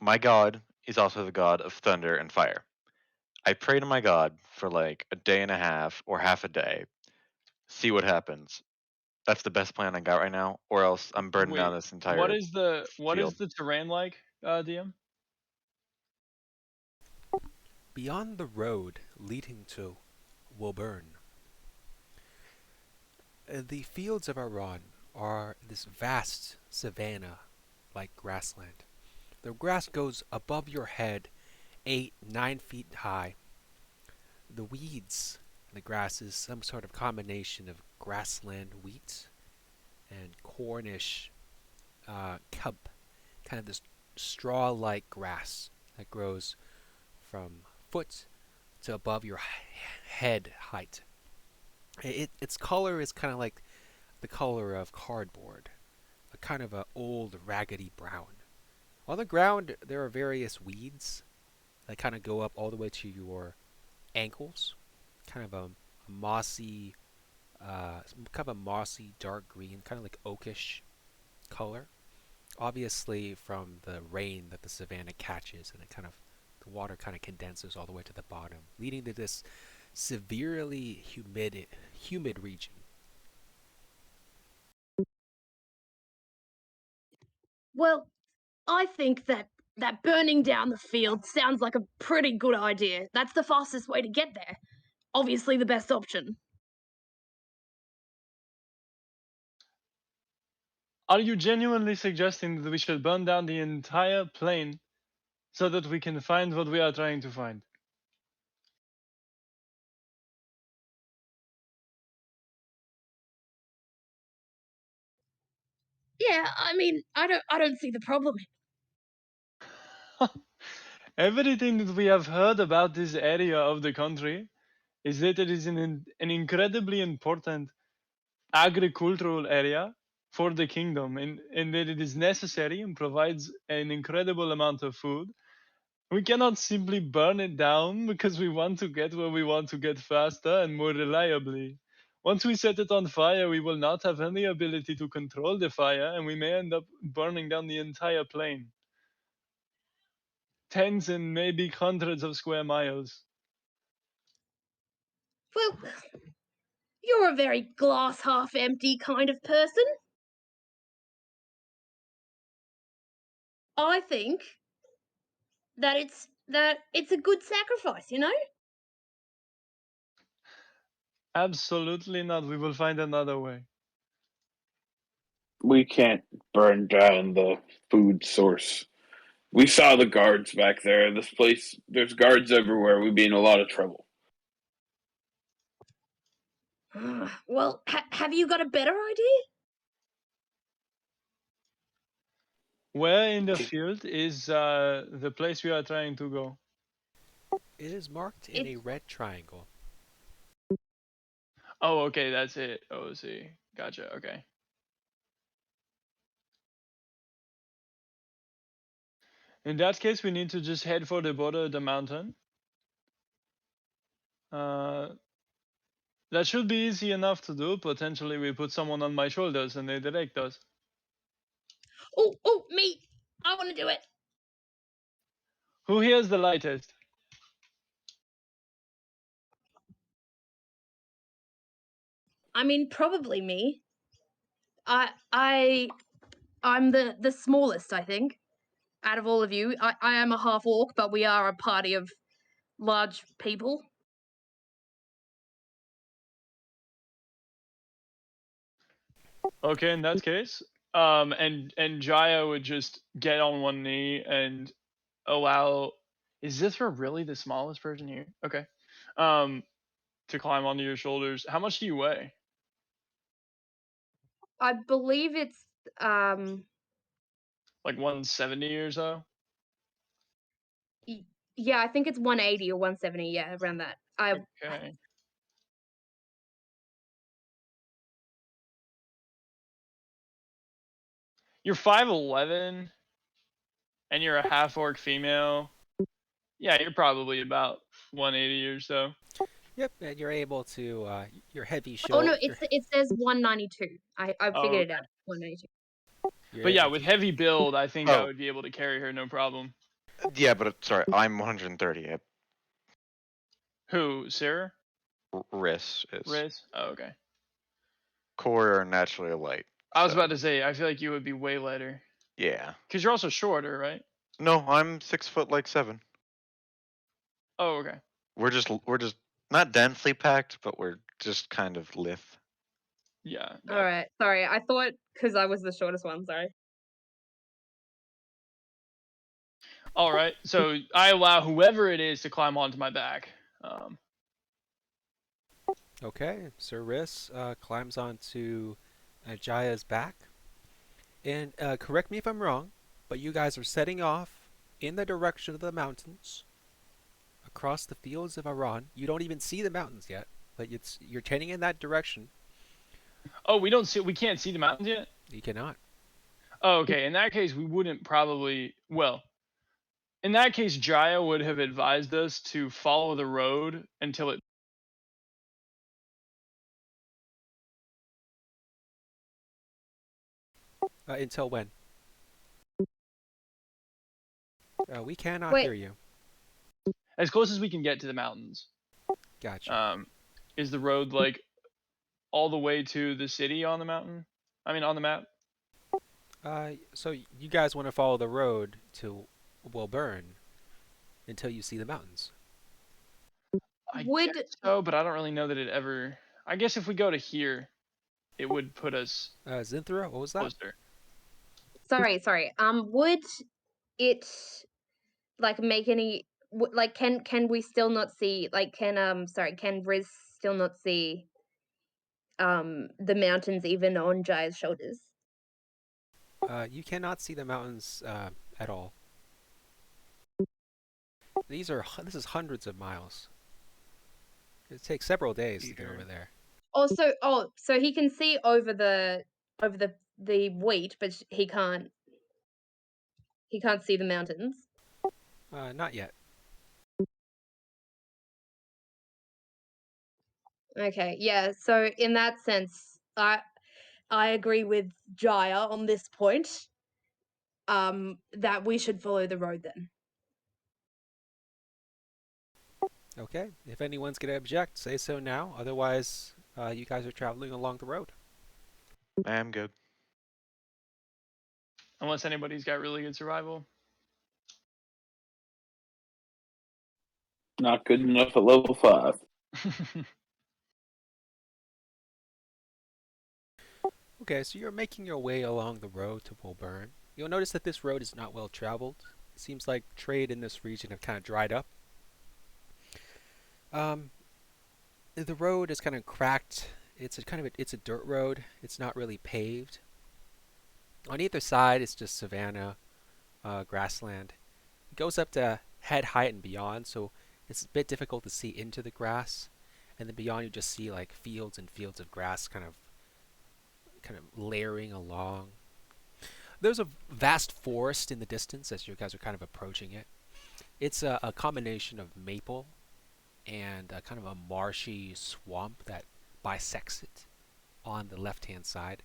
My god is also the god of thunder and fire. I pray to my god for like a day and a half or half a day, see what happens. That's the best plan I got right now, or else I'm burning down Wait, this what entire is the field. terrain like, DM? Beyond the road leading to Woburn, the fields of Iran are this vast savanna like grassland. The grass goes above your head, 8, 9 feet high. The weeds, the grass is some sort of combination of grassland wheat and Cornish cub, kind of this straw like grass that grows from foot to above your head height. Its color is kind of like the color of cardboard, a kind of a old raggedy brown. On the ground, there are various weeds that kind of go up all the way to your ankles, kind of a mossy, kind of a mossy dark green, kind of like oakish color. Obviously, from the rain that the savanna catches, and the water kind of condenses all the way to the bottom, leading to this severely humid region. Well, I think that burning down the field sounds like a pretty good idea. That's the fastest way to get there. Obviously, the best option. Are you genuinely suggesting that we should burn down the entire plain so that we can find what we are trying to find? Yeah, I mean, I don't see the problem. Everything that we have heard about this area of the country is that it is an incredibly important agricultural area for the kingdom, and that it is necessary and provides an incredible amount of food. We cannot simply burn it down because we want to get where we want to get faster and more reliably. Once we set it on fire, we will not have any ability to control the fire, and we may end up burning down the entire plain. Tens and maybe hundreds of square miles. Well, you're a very glass half empty kind of person. I think that it's a good sacrifice, you know? Absolutely not. We will find another way. We can't burn down the food source. We saw the guards back there. This place, there's guards everywhere. We'd be in a lot of trouble. Well, have you got a better idea? Where in the field is the place we are trying to go? It is marked in a It's red triangle. Oh, okay, that's it. Oh, see. Gotcha, okay. In that case, we need to just head for the border of the mountain. That should be easy enough to do. Potentially, we put someone on my shoulders and they direct us. oh, me. I want to do it. Who here is the lightest? I mean, probably me. I'm the smallest, I think, out of all of you. I am a half orc, but we are a party of large people. Okay, in that case, and Jaya would just get on one knee and allow. Is Zynthra really the smallest person here? Okay. To climb onto your shoulders. How much do you weigh? I believe it's Like 170 or so? yeah, I think it's 180 or 170, yeah, around that. Okay. You're 5'11", and you're a half orc female. Yeah, you're probably about 180 or so. Yep, and you're able to your heavy Oh no, shoulder. it says 192. I Oh, figured it okay. out. 192. You're But yeah, able with to. heavy build, I think I Oh, would be able to carry her no problem. Yeah, but sorry, I'm 130. Who, Syr? Riss is. R.Y.S? Oh, okay. Core are naturally light. I was So about to say, I feel like you would be way lighter. yeah. Because you're also shorter, right? No, I'm 6 foot like 7. Oh, okay. We're just not densely packed, but we're just kind of lithe. Yeah. All right. Sorry, I thought because I was the shortest one. Sorry. All right. So I allow whoever it is to climb onto my back. Okay, Syr R.Y.S climbs onto Jaya's back. And correct me if I'm wrong, but you guys are setting off in the direction of the mountains across the fields of Iran. You don't even see the mountains yet, but you're heading in that direction. Oh, we can't see the mountains yet? You cannot. Oh, okay. In that case, we wouldn't probably. Well, in that case, Jaya would have advised us to follow the road until it. Until when? We cannot Wait. hear you. As close as we can get to the mountains. Gotcha. Is the road like all the way to the city on the mountain? I mean, on the map? So you guys want to follow the road to Wilburn until you see the mountains. I Would guess so, but I don't really know that it ever. I guess if we go to here, it would put us Zynthra, what was that? closer. sorry. Would it like make any like can we still not see like can Riz still not see the mountains even on Jaya's shoulders? You cannot see the mountains at all. This is hundreds of miles. It takes several days to get over there. So he can see over the wheat, but he can't see the mountains. Not yet. Okay, yeah. So in that sense, I agree with Jaya on this point. That we should follow the road then. Okay. If anyone's gonna object, say so now. Otherwise, you guys are traveling along the road. I'm good. Unless anybody's got really good survival. Not good enough at level 5. Okay, so you're making your way along the road to Wilburn. You'll notice that this road is not well traveled. It seems like trade in this region have kind of dried up. Um, the road is kind of cracked. It's a dirt road. It's not really paved. On either side, it's just savanna, grassland. It goes up to head height and beyond, so it's a bit difficult to see into the grass. And then beyond, you just see like fields and fields of grass, kind of layering along. There's a vast forest in the distance as you guys are kind of approaching it. It's a combination of maple and kind of a marshy swamp that bisects it on the left-hand side.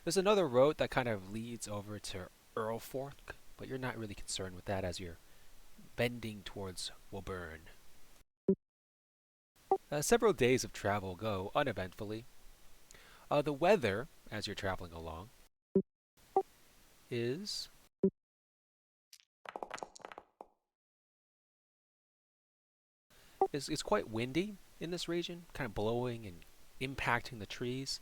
There's another road that kind of leads over to Earlfork, but you're not really concerned with that as you're bending towards Wilburn. Several days of travel go uneventfully. The weather, as you're traveling along, is is quite windy in this region, kind of blowing and impacting the trees.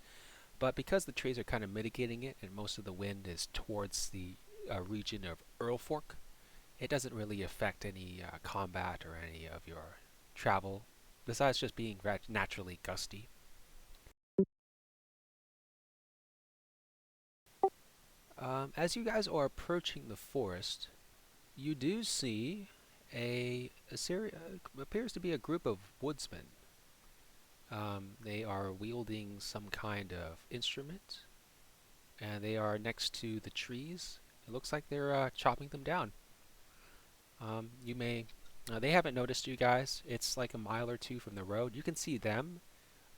But because the trees are kind of mitigating it, and most of the wind is towards the region of Earlfork, it doesn't really affect any combat or any of your travel, besides just being naturally gusty. As you guys are approaching the forest, you do see appears to be a group of woodsmen. They are wielding some kind of instrument, and they are next to the trees. It looks like they're chopping them down. You may. They haven't noticed you guys. It's like a mile or two from the road. You can see them.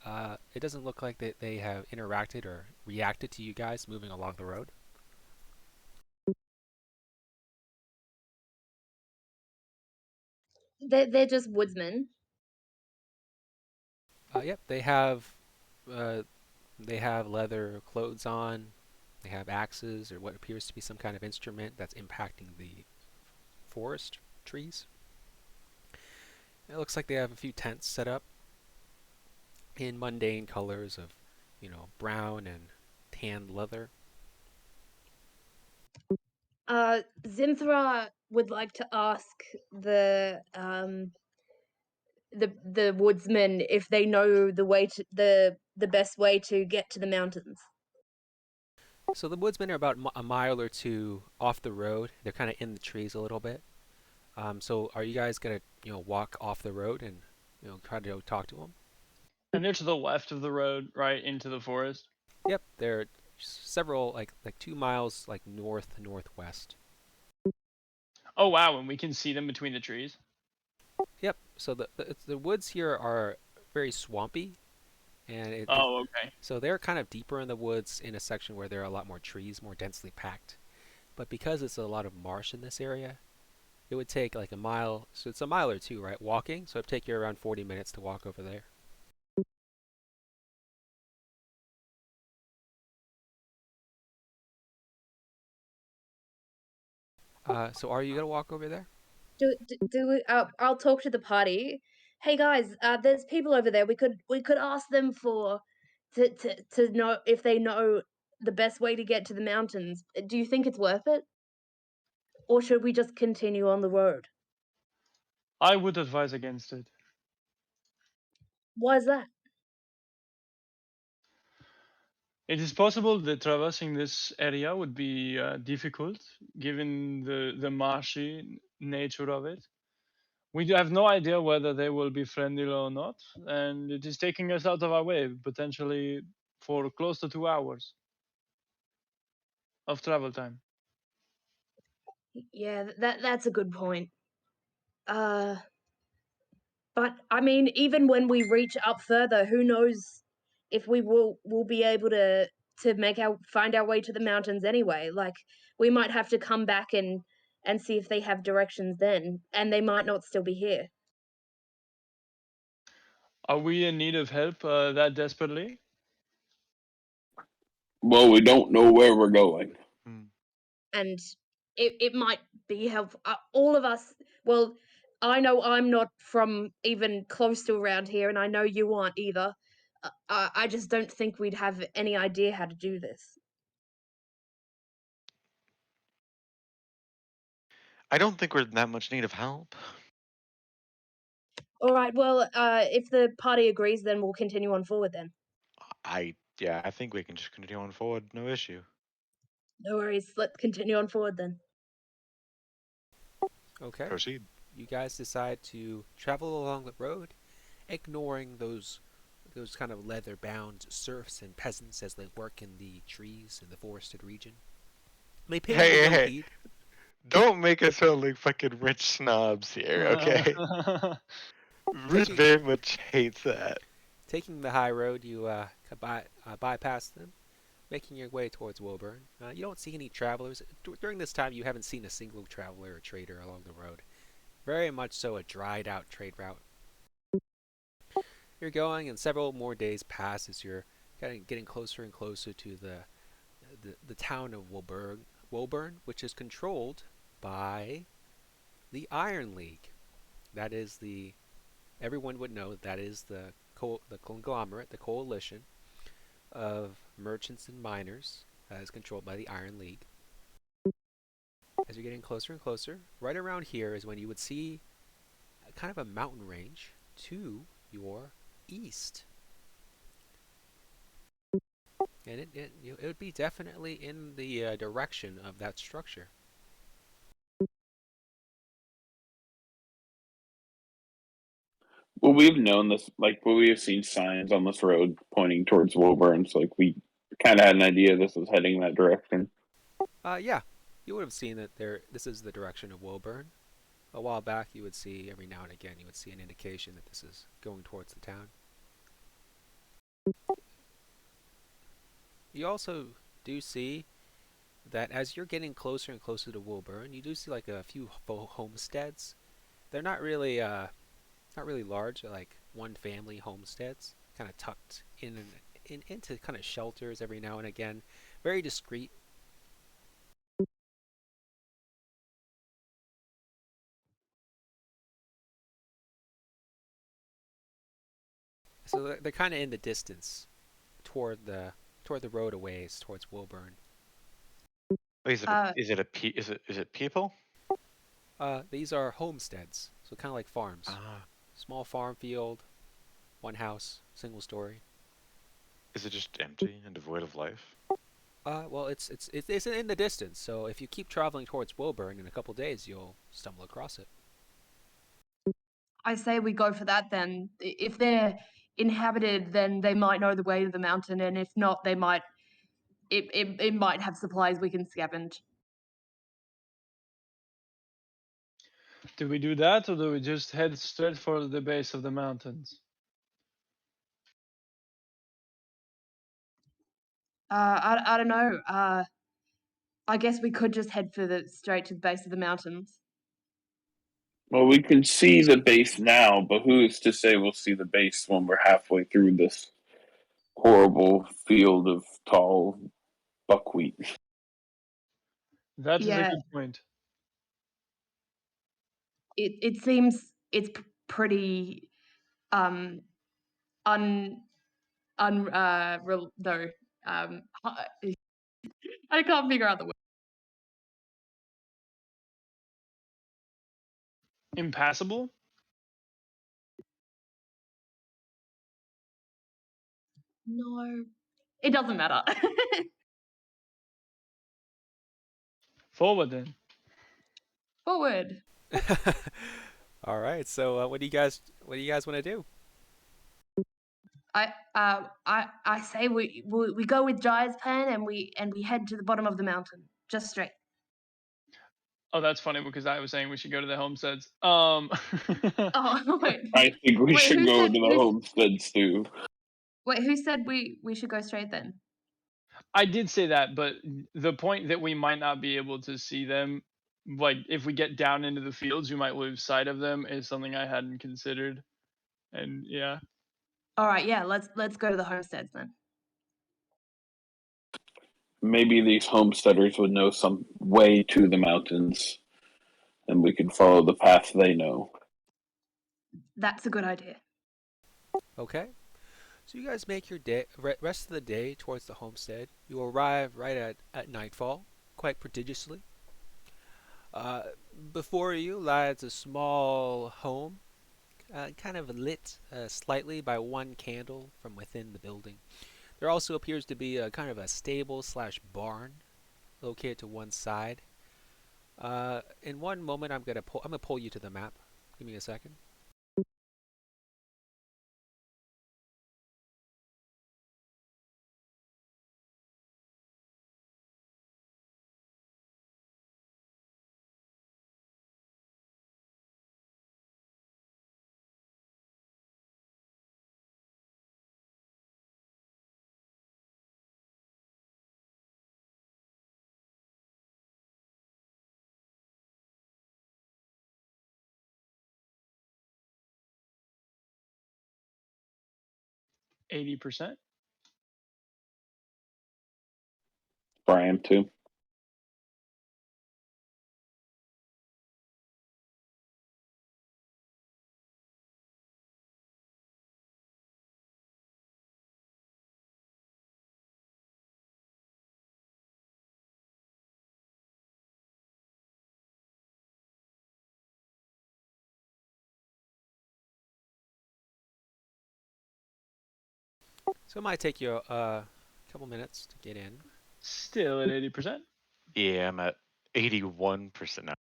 It doesn't look like they have interacted or reacted to you guys moving along the road. They're just woodsmen. Yep, they have leather clothes on. They have axes or what appears to be some kind of instrument that's impacting the forest trees. It looks like they have a few tents set up in mundane colors of, brown and tanned leather. Zynthra would like to ask the woodsmen if they know the way to the best way to get to the mountains. So the woodsmen are about a mile or two off the road. They're kind of in the trees a little bit. So are you guys gonna, walk off the road and, try to talk to them? And they're to the left of the road, right into the forest. Yep, they're several like 2 miles like northwest. Oh wow, and we can see them between the trees. Yep. So the woods here are very swampy, and Oh, okay. so they're kind of deeper in the woods in a section where there are a lot more trees, more densely packed. But because it's a lot of marsh in this area, it would take like a mile. So it's a mile or two, right, walking. So it'd take you around 40 minutes to walk over there. So are you gonna walk over there? I'll talk to the party. Hey guys, there's people over there. We could ask them for to know if they know the best way to get to the mountains. Do you think it's worth it, or should we just continue on the road? I would advise against it. Why is that? It is possible that traversing this area would be difficult, given the marshy nature of it. We have no idea whether they will be friendly or not, and it is taking us out of our way, potentially for close to 2 hours of travel time. Yeah, that's a good point. Uh, but I mean, even when we reach up further, who knows if we will be able to find our way to the mountains anyway. Like we might have to come back and see if they have directions then, and they might not still be here. Are we in need of help that desperately? Well, we don't know where we're going. Hmm. And it might be helpful. All of us, well, I know I'm not from even close to around here, and I know you aren't either. I just don't think we'd have any idea how to do this. I don't think we're in that much need of help. All right, well, if the party agrees, then we'll continue on forward then. Yeah, I think we can just continue on forward, no issue. No worries, let's continue on forward then. Okay. Proceed. You guys decide to travel along the road, ignoring those kind of leather-bound serfs and peasants as they work in the trees in the forested region. They pay you Hey, no hey, heed. don't make us sound like fucking rich snobs here, okay? Rich Taking very much hates that. taking the high road, you bypass them, making your way towards Woburn. You don't see any travelers. During this time, you haven't seen a single traveler or trader along the road. Very much so a dried out trade route. You're going, and several more days pass as you're kind of getting closer and closer to the town of Woburn, which is controlled by the Iron League. That is the everyone would know that is the conglomerate, the coalition of merchants and miners that is controlled by the Iron League. As you're getting closer and closer, right around here is when you would see kind of a mountain range to your east. And it would be definitely in the direction of that structure. Well, we've known this, like, well, we have seen signs on this road pointing towards Woburn, so, like, we kind of had an idea this was heading that direction. Yeah, you would have seen that this is the direction of Woburn. A while back, you would see every now and again you would see an indication that this is going towards the town. You also do see that as you're getting closer and closer to Woburn, you do see like a few homesteads They're not really large. They're like one family homesteads, kind of tucked into kind of shelters every now and again. Very discreet. So they're kind of in the distance toward the road a ways towards Woburn. Wait, Uh, is it people? These are homesteads, so kind of like farms. Ah, Small farm field, one house, single story. is it just empty and devoid of life? Well, it's in the distance, so if you keep traveling towards Woburn in a couple days, you'll stumble across it. I say we go for that then. If they're inhabited, then they might know the way to the mountain, and if not, they might. It might have supplies we can scavenge. Do we do that, or do we just head straight for the base of the mountains? I don't know. I guess we could just head for the straight to the base of the mountains. Well, we can see the base now, but who's to say we'll see the base when we're halfway through this horrible field of tall buckwheat? That is a Yeah, good point. it seems it's pretty um un no I can't figure out the word. Impassable? No, it doesn't matter. Forward then. Forward. All right. So what do you guys want to do? I say we go with Jai's plan and we head to the bottom of the mountain, just straight. Oh, that's funny because I was saying we should go to the homesteads. Oh wait, I think we wait, should go to the homesteads too. who said we should go straight then? I did say that, but the point that we might not be able to see them, like if we get down into the fields, we might lose sight of them, is something I hadn't considered. And yeah, All right, yeah, let's go to the homesteads then. Maybe these homesteaders would know some way to the mountains, and we could follow the path they know. That's a good idea. Okay. So you guys make your rest of the day towards the homestead. You arrive right at nightfall, quite prodigiously. Uh, Before you lies a small home, kind of lit slightly by one candle from within the building. There also appears to be a kind of a stable slash barn located to one side. In one moment, I'm gonna pull you to the map. Give me a second. %80. Brian too. So it might take you a couple minutes to get in. Still at 80%. Yeah, I'm at 81% now.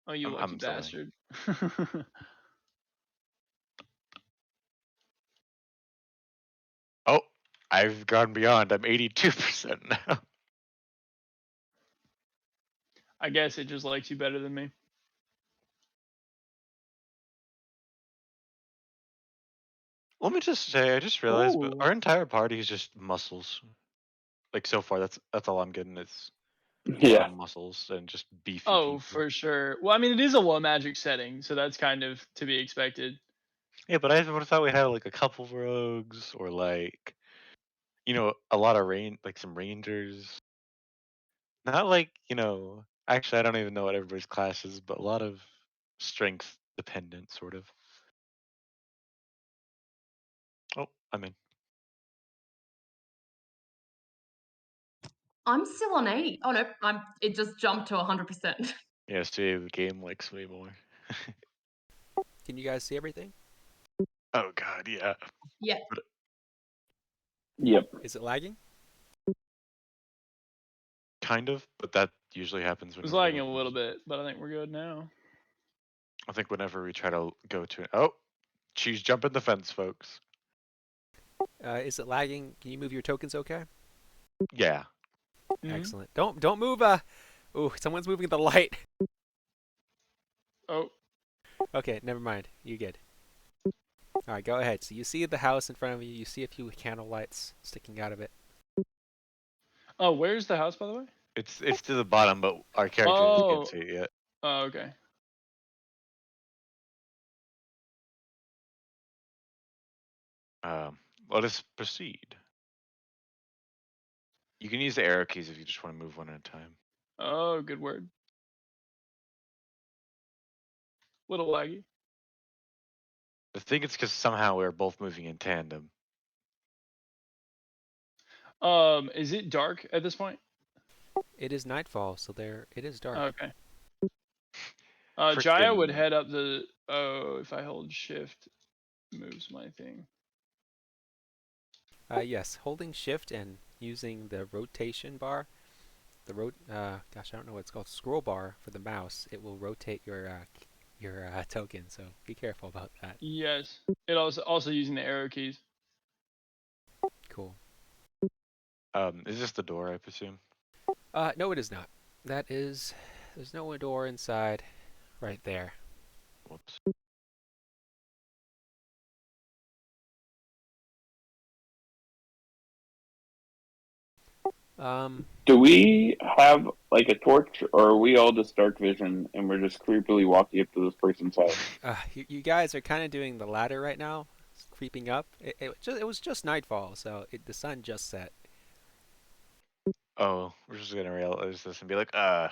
Oh, you lucky I'm selling. bastard. Oh, I've gone beyond. I'm 82% now. I guess it just likes you better than me. Let me just say, I just realized, but Ooh. our entire party is just muscles. Like so far, that's all I'm getting is a lot Yeah. of muscles and just beefy Oh, people. for sure. Well, I mean, it is a low magic setting, so that's kind of to be expected. Yeah, but I would have thought we had like a couple rogues or like, a lot of like some rangers. Not like, actually I don't even know what everybody's class is, but a lot of strength dependent sort of. Oh, I'm in. I'm still on 80. Oh no, it just jumped to 100%. Yeah, see, the game likes me more. Can you guys see everything? Oh god, yeah. Yeah. Yep. Is it lagging? Kind of, but that usually happens It was whenever lagging a little bit, but I think we're good now. I think whenever we try to go to oh, she's jumping the fence, folks. Is it lagging? Can you move your tokens okay? Yeah. Excellent. Don't move. Ooh, someone's moving the light. Oh, Okay, never mind. You good. All right, go ahead. So you see the house in front of you. You see a few candle lights sticking out of it. oh, where's the house, by the way? It's to the bottom, but our characters can't Oh, see it yet. oh, okay. Let us proceed. You can use the arrow keys if you just want to move one at a time. Oh, good word. Little laggy. I think it's because somehow we're both moving in tandem. Is it dark at this point? It is nightfall, so it is dark. Okay. Jaya would Frickin' head up the. Oh, if I hold shift, moves my thing. Yes, holding shift and using the rotation bar, gosh, I don't know what it's called, scroll bar for the mouse. It will rotate your token. So be careful about that. Yes. It also using the arrow keys. Cool. Is this the door, I presume? No, it is not. There's no door inside, right there. Whoops. Do we have like a torch, or are we all just dark vision and we're just creepily walking up to this person's house? You guys are kind of doing the latter right now, creeping up. It was just nightfall, so the sun just set. Oh, we're just gonna realize this and be like, not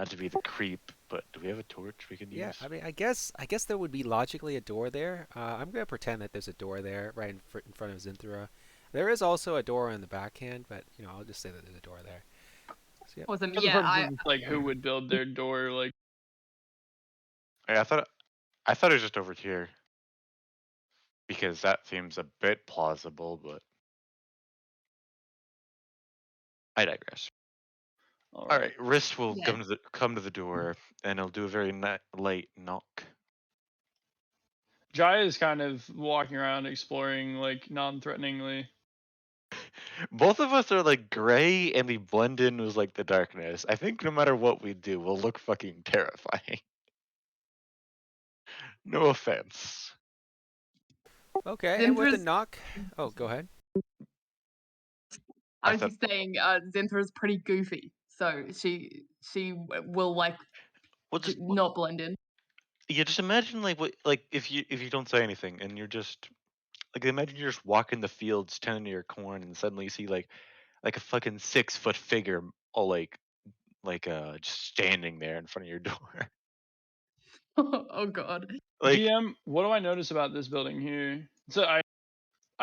to be the creep, but do we have a torch we can Yeah, use? I mean, I guess there would be logically a door there. I'm gonna pretend that there's a door there, right in front of Zynthra. There is also a door on the backhand, but I'll just say that there's a door there. So, yeah. Awesome. For the Yeah, purpose of like who would build their door, like Hey, I thought it was just over here. Because that seems a bit plausible, but I digress. all All right. right, Wrist will Yeah. come to the door, and he'll do a very light knock. Jaya is kind of walking around exploring like non-threateningly. Both of us are like gray, and we blend in with like the darkness. I think no matter what we do, we'll look fucking terrifying. No offense. Okay, and with the Zenthra's. knock. Oh, go ahead. I I was thought, just saying, Zenthra's pretty goofy, so she will like well, just not blend in. yeah, just imagine like what like if you don't say anything, and you're just like imagine you're just walking the fields tending to your corn, and suddenly you see like a fucking 6 foot figure, all just standing there in front of your door. Oh god. Like, GM, what do I notice about this building here? So I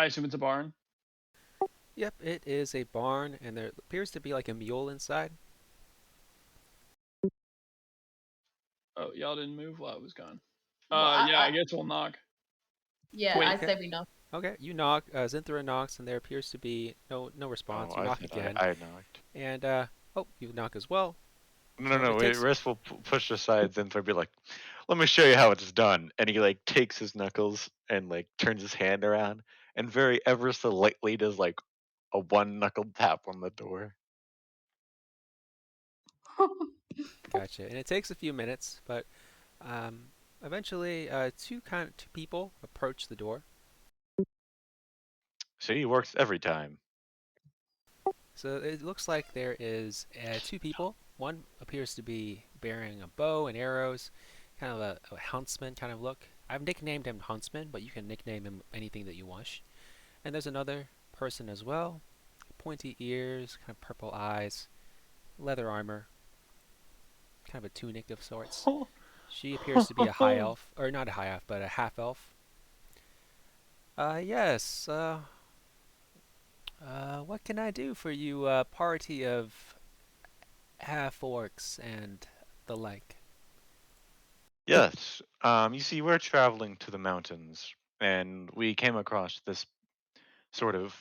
assume it's a barn. Yep, it is a barn, and there appears to be like a mule inside. Oh, y'all didn't move while I was gone. Well, Yeah, I guess we'll knock. yeah, Wait. I Okay. say we know. Okay, you knock. Zinthra knocks, and there appears to be no oh, response. You I knock thought again, I knocked. and oh, you knock as well. No, And no, it wait. takes. Rest will push aside, then they'll be like, "Let me show you how it's done." And he like takes his knuckles and like turns his hand around, and very ever so lightly does like a one knuckle tap on the door. Gotcha. And it takes a few minutes, but eventually, two people approach the door. See, he works every time. So it looks like there is two people. One appears to be bearing a bow and arrows, kind of a huntsman kind of look. I've nicknamed him Huntsman, but you can nickname him anything that you wish. And there's another person as well, pointy ears, kind of purple eyes, leather armor, kind of a tunic of sorts. She appears to be a high elf, or not a high elf, but a half elf. Yes. What can I do for you, party of half orcs and the like? Yes. You see, we're traveling to the mountains, and we came across this sort of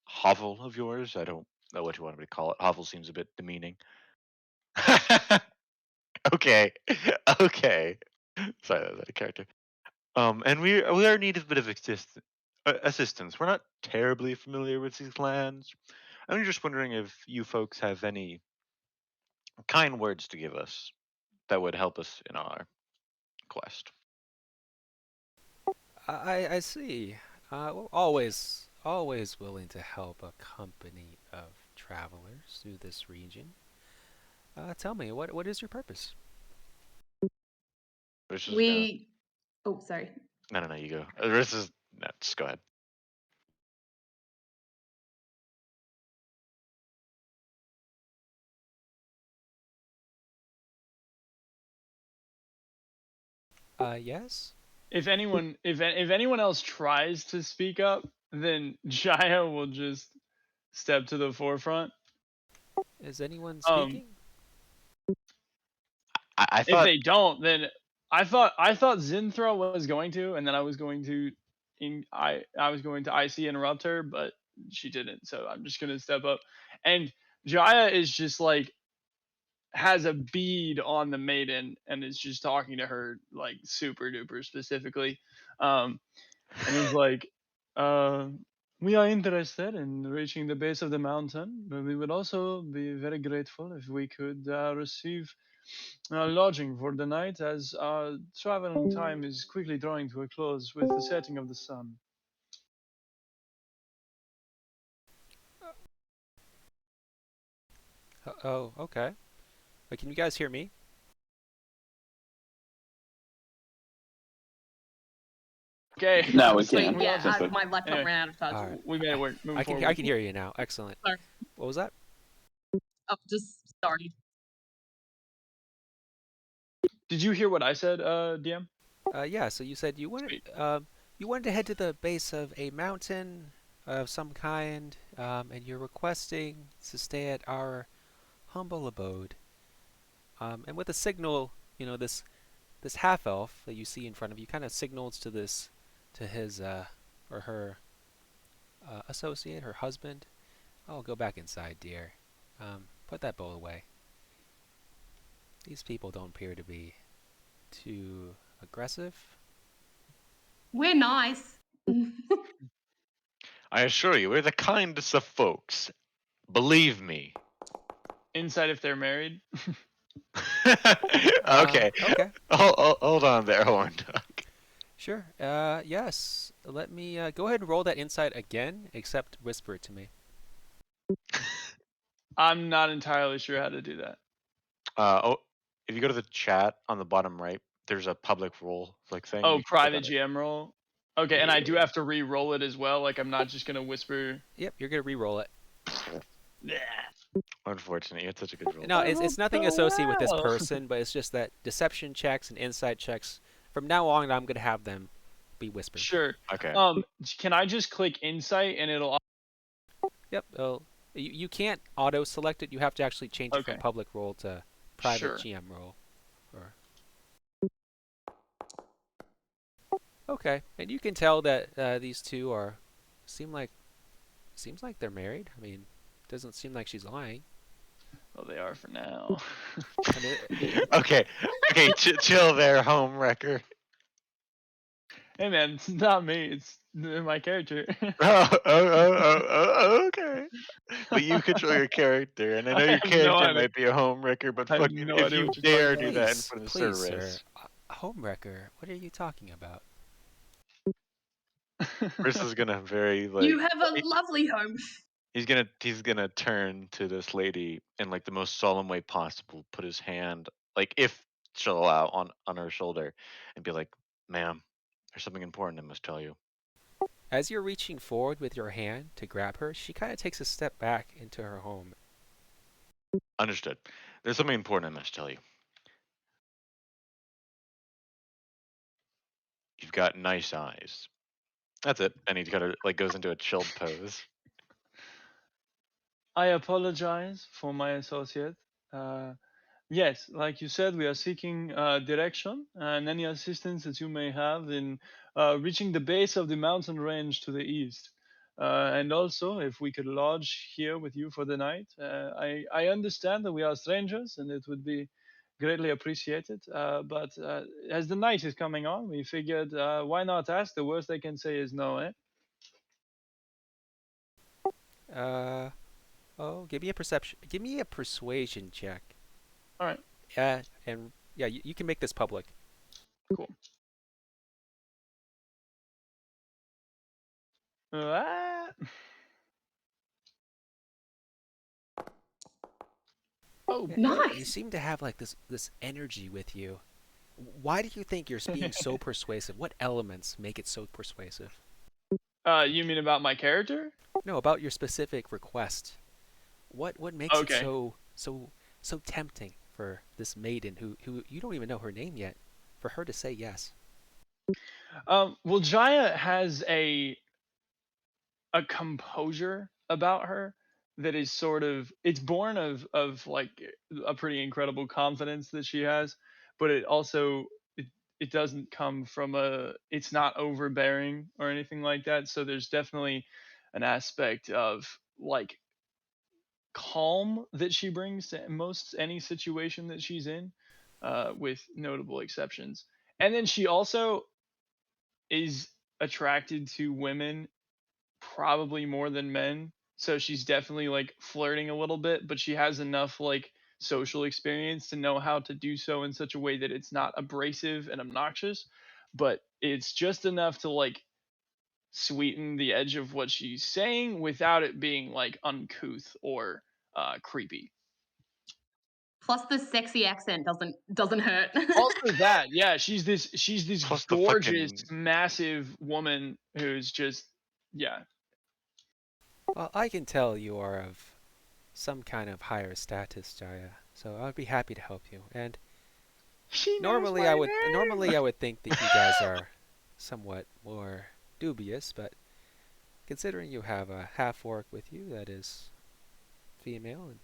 hovel of yours. I don't know what you want me to call it. Hovel seems a bit demeaning. Okay. Okay. Sorry, that was out of character. And we are in need of a bit of assistance. We're not terribly familiar with these lands. I'm just wondering if you folks have any kind words to give us that would help us in our quest. I see. Always willing to help a company of travelers through this region. Tell me, what is your purpose? This is gonna. We. Oh, sorry. No, you go. This is. No, just go ahead. Yes? If anyone else tries to speak up, then Jaya will just step to the forefront. Is anyone Um, speaking? I if thought. they don't, then I thought Zynthra was going to, and then I was going to IC interrupt her, but she didn't. So I'm just gonna step up, and Jaya is just like has a bead on the maiden and is just talking to her like super duper specifically, and is like, uh, we are interested in reaching the base of the mountain, but we would also be very grateful if we could receive lodging for the night, as our traveling time is quickly drawing to a close with the setting of the sun. Oh, okay. Can you guys hear me? Okay. Now we Sweet. can. We Yeah, also, my laptop anyway, ran out of touch. All right. we made it work. Moving I forward. can hear you now. Excellent. Sorry. What was that? Oh, just sorry. Did you hear what I said, DM? Yeah. So you said Sweet. you wanted to head to the base of a mountain of some kind, and you're requesting to stay at our humble abode. And with a signal, this half elf that you see in front of you kind of signals to his or her associate, her husband. Oh, go back inside, dear. Put that bowl away. These people don't appear to be too aggressive. We're nice. I assure you, we're the kindest of folks. Believe me. Inside if they're married. Okay. Okay. Hold on there, Horn Dog. Sure. Yes. Let me go ahead and roll that insight again, except whisper it to me. I'm not entirely sure how to do that. Oh, if you go to the chat on the bottom right, there's a public role like thing. Oh, You can click private on it. GM roll. Okay, and I do Yeah. have to re-roll it as well. Like I'm not just gonna whisper. Yep, you're gonna re-roll it. Unfortunate, you had such a good roll. No, I it's rolled nothing so associated with this well. person, but it's just that deception checks and insight checks. From now on, I'm gonna have them be whispered. Sure. Okay. Can I just click insight and it'll? Yep. You can't auto select it. You have to actually change it from Okay. public role to private Sure. GM role. Or okay, and you can tell that these two seems like they're married. I mean, doesn't seem like she's lying. Well, they are for now. I mean, Okay. Chill there, home wrecker. Hey man, it's not me. It's my character. Okay. But you control your character, and I know I your have no character idea. might be a home wrecker, but I have fucking, no if idea you what you're dare talking do about. that in front of please, Syr sir. R.Y.S, Homewrecker. What are you talking about? R.Y.S is gonna very like. You have a lovely home. He's gonna turn to this lady in like the most solemn way possible, put his hand, like if she'll allow, on her shoulder, and be like, "Ma'am, there's something important I must tell you." As you're reaching forward with your hand to grab her, she kind of takes a step back into her home. Understood. There's something important I must tell you. You've got nice eyes. That's it. And he kind of like goes into a chilled pose. I apologize for my associate. Uh, yes, like you said, we are seeking direction and any assistance that you may have in reaching the base of the mountain range to the east. And also, if we could lodge here with you for the night, I understand that we are strangers and it would be greatly appreciated. But as the night is coming on, we figured why not ask? The worst they can say is no, eh? Uh, oh, give me a perception. Give me a persuasion check. All right, And yeah, you can make this public. cool. Ah. Oh, Yeah, you Nice. seem to have like this energy with you. Why do you think you're being so persuasive? What elements make it so persuasive? You mean about my character? No, about your specific request. What makes it Okay. so tempting for this maiden who you don't even know her name yet, for her to say yes? Well, Jaya has a composure about her that is sort of it's born of like a pretty incredible confidence that she has, but it also it doesn't come from it's not overbearing or anything like that. So there's definitely an aspect of like calm that she brings to most any situation that she's in, with notable exceptions. And then she also is attracted to women probably more than men. So she's definitely like flirting a little bit, but she has enough like social experience to know how to do so in such a way that it's not abrasive and obnoxious, but it's just enough to like sweeten the edge of what she's saying without it being like uncouth or creepy. Plus, the sexy accent doesn't hurt. Also that, yeah, she's this Plus the gorgeous, fucking massive woman who's just yeah. Well, I can tell you are of some kind of higher status, Jaya. So I'd be happy to help you. And She knows normally my I name. would think that you guys are somewhat more dubious, but considering you have a half orc with you that is female and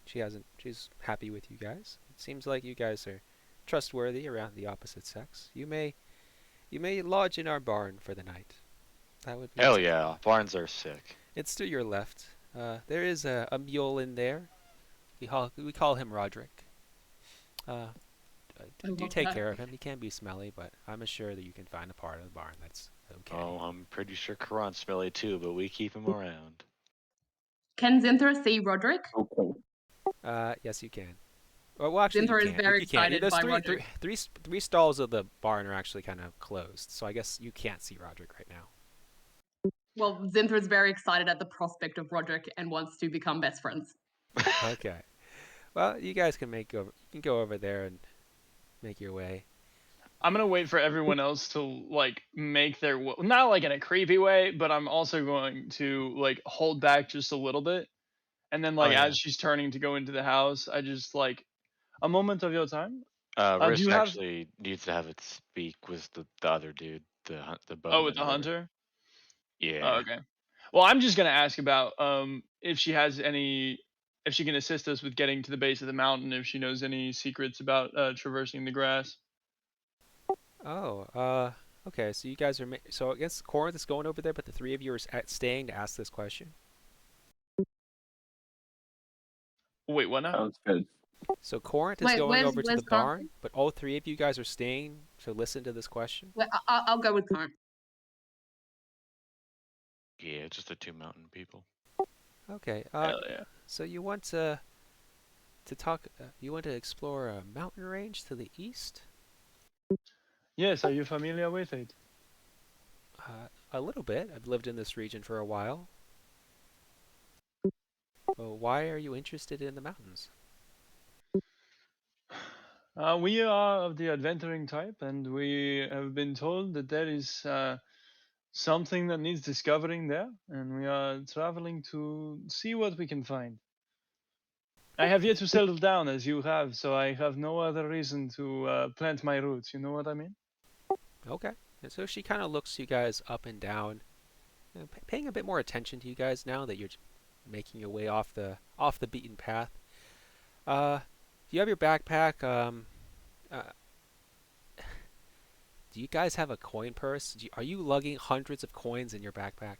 she's happy with you guys. It seems like you guys are trustworthy around the opposite sex. You may lodge in our barn for the night. That would be hell yeah, barns are sick. It's to your left. There is a mule in there. We call him Roderick. Uh, I do love take that. care of him. He can be smelly, but I'm assured that you can find a part of the barn that's okay. Oh, I'm pretty sure Koront's smelly too, but we keep him around. Can Zynthra see Roderick? Okay. Yes, you can. Well, actually, you Zynthra is can't. very You can't. excited There's by Roderick. three stalls of the barn are actually kind of closed, so I guess you can't see Roderick right now. Well, Zynthra is very excited at the prospect of Roderick and wants to become best friends. Okay. Well, you guys can you can go over there and make your way. I'm gonna wait for everyone else to like make their not like in a creepy way, but I'm also going to like hold back just a little bit, and then Oh like yeah. as she's turning to go into the house, I just like a moment of your time. Do Riss you have actually needs to have it speak with the other dude, the oh with bowman the or whatever. hunter? Oh, Yeah. okay. Well, I'm just gonna ask about if she has any if she can assist us with getting to the base of the mountain, if she knows any secrets about traversing the grass. Oh, okay. So you guys are so I guess Corinth is going over there, but the three of you are staying to ask this question. Wait, what now? Sounds good. So Corinth is Wait, going over to where's the Carlo? barn, but all three of you guys are staying to listen to this question. Wait, I'll go with Koront. Yeah, just the two mountain people. Okay. Hell yeah. So you want to talk? You want to explore a mountain range to the east? Yes, are you familiar with it? A little bit. I've lived in this region for a while. Well, why are you interested in the mountains? We are of the adventuring type, and we have been told that there is something that needs discovering there, and we are traveling to see what we can find. I have yet to settle down as you have, so I have no other reason to plant my roots. You know what I mean? Okay. And so she kind of looks you guys up and down, paying a bit more attention to you guys now that you're making your way off the beaten path. Do you have your backpack? Uh, do you guys have a coin purse? Are you lugging hundreds of coins in your backpack?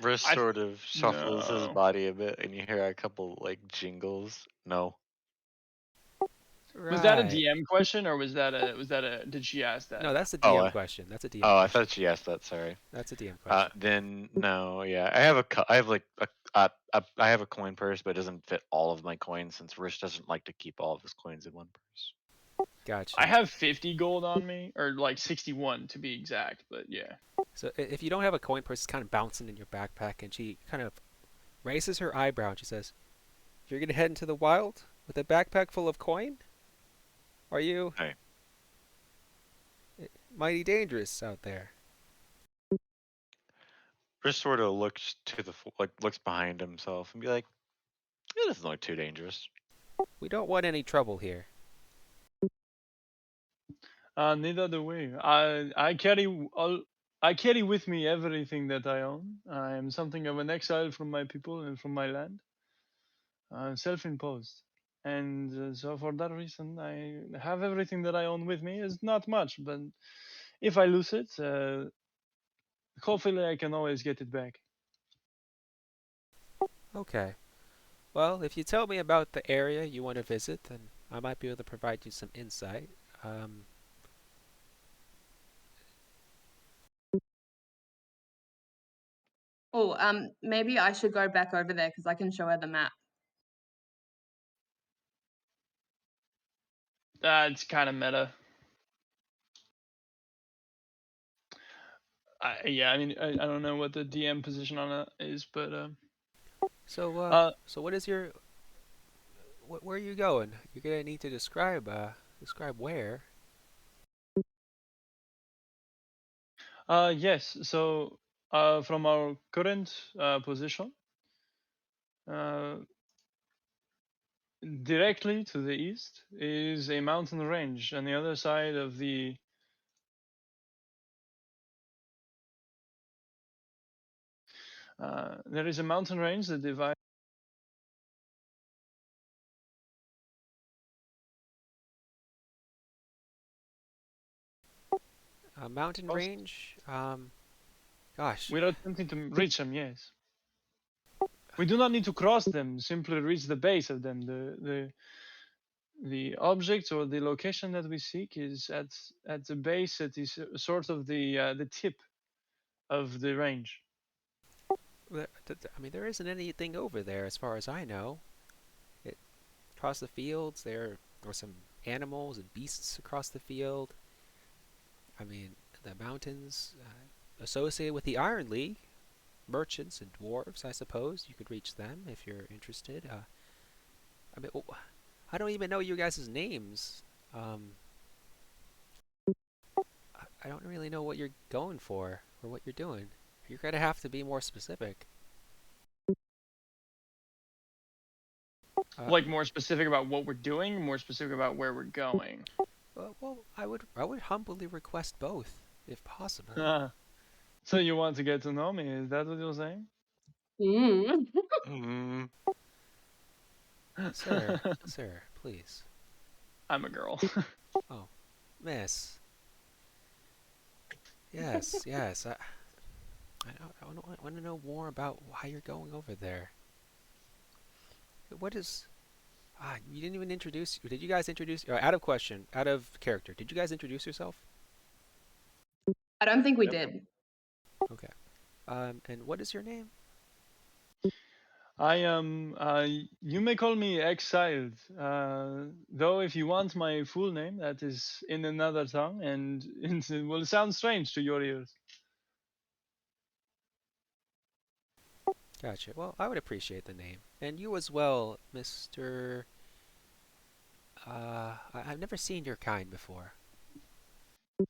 Wrist I sort of shuffles his no. body a bit, and you hear a couple like jingles. No. Was that a Right. DM question, or was that a? Did she ask that? No, that's a Oh, DM question. That's a DM oh, I question. thought she asked that. Sorry. That's a DM question. Then no, yeah, I have I have like I have a coin purse, but it doesn't fit all of my coins since Rich doesn't like to keep all of his coins in one purse. I Gotcha. have 50 gold on me, or like 61 to be exact. But yeah. So if you don't have a coin purse, it's kind of bouncing in your backpack, and she kind of raises her eyebrow and she says, "You're gonna head into the wild with a backpack full of coin? Are you Hey, mighty dangerous out there?" Rich sort of looks looks behind himself and be like, "It doesn't look too dangerous." We don't want any trouble here. Neither do we. I carry with me everything that I own. I am something of an exile from my people and from my land. Self-imposed. And so for that reason, I have everything that I own with me. It's not much, but if I lose it, hopefully I can always get it back. Okay. Well, if you tell me about the area you want to visit, then I might be able to provide you some insight. Um, Oh, maybe I should go back over there because I can show her the map. It's kind of meta. Yeah, I mean, I don't know what the DM position on that is, but so what is your where are you going? You're gonna need to describe where. yes. So from our current position, uh, directly to the east is a mountain range. On the other side of there is a mountain range that divides. A mountain Us range? Gosh, without attempting to reach them. Yes, we do not need to cross them. Simply reach the base of them. The object or the location that we seek is at the base. That is sort of the tip of the range. I mean, there isn't anything over there as far as I know. It, across the fields, there are some animals and beasts across the field. I mean, the mountains associated with the Iron League, merchants and dwarves, I suppose. You could reach them if you're interested. I mean, I don't even know you guys' names. Um, I don't really know what you're going for or what you're doing. You're gonna have to be more specific. Uh, Like more specific about what we're doing, more specific about where we're going. well, I would humbly request both, if possible. So you want to get to know me? Is that what you're saying? Mm. Mm, Sir, please. I'm a girl. Oh, miss. Yes, yes. I want to know more about why you're going over there. What is? You didn't even introduce. Did you guys introduce? Out of question, out of character. Did you guys introduce yourself? I don't think we Yep. did. Okay. And what is your name? I am. You may call me exiled. Though, if you want my full name, that is in another tongue, and it will sound strange to your ears. Gotcha. Well, I would appreciate the name. And you as well, Mr. I've never seen your kind before.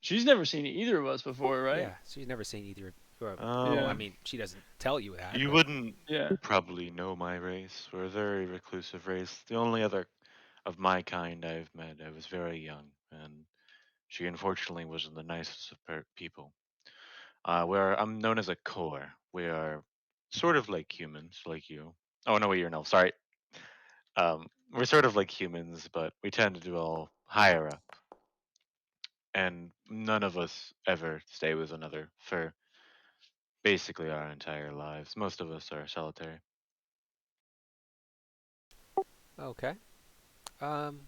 She's never seen either of us before, right? Yeah, she's never seen either. Or, well, I Yeah. mean, she doesn't tell you that. You But wouldn't Yeah. probably know my race. We're a very reclusive race. The only other of my kind I've met, I was very young, and she unfortunately wasn't the nicest of people. I'm known as a core. We are sort of like humans, like you. Oh no, wait, you're an elf. Sorry. We're sort of like humans, but we tend to dwell higher up, and none of us ever stay with another for basically our entire lives. Most of us are solitary. okay. Um.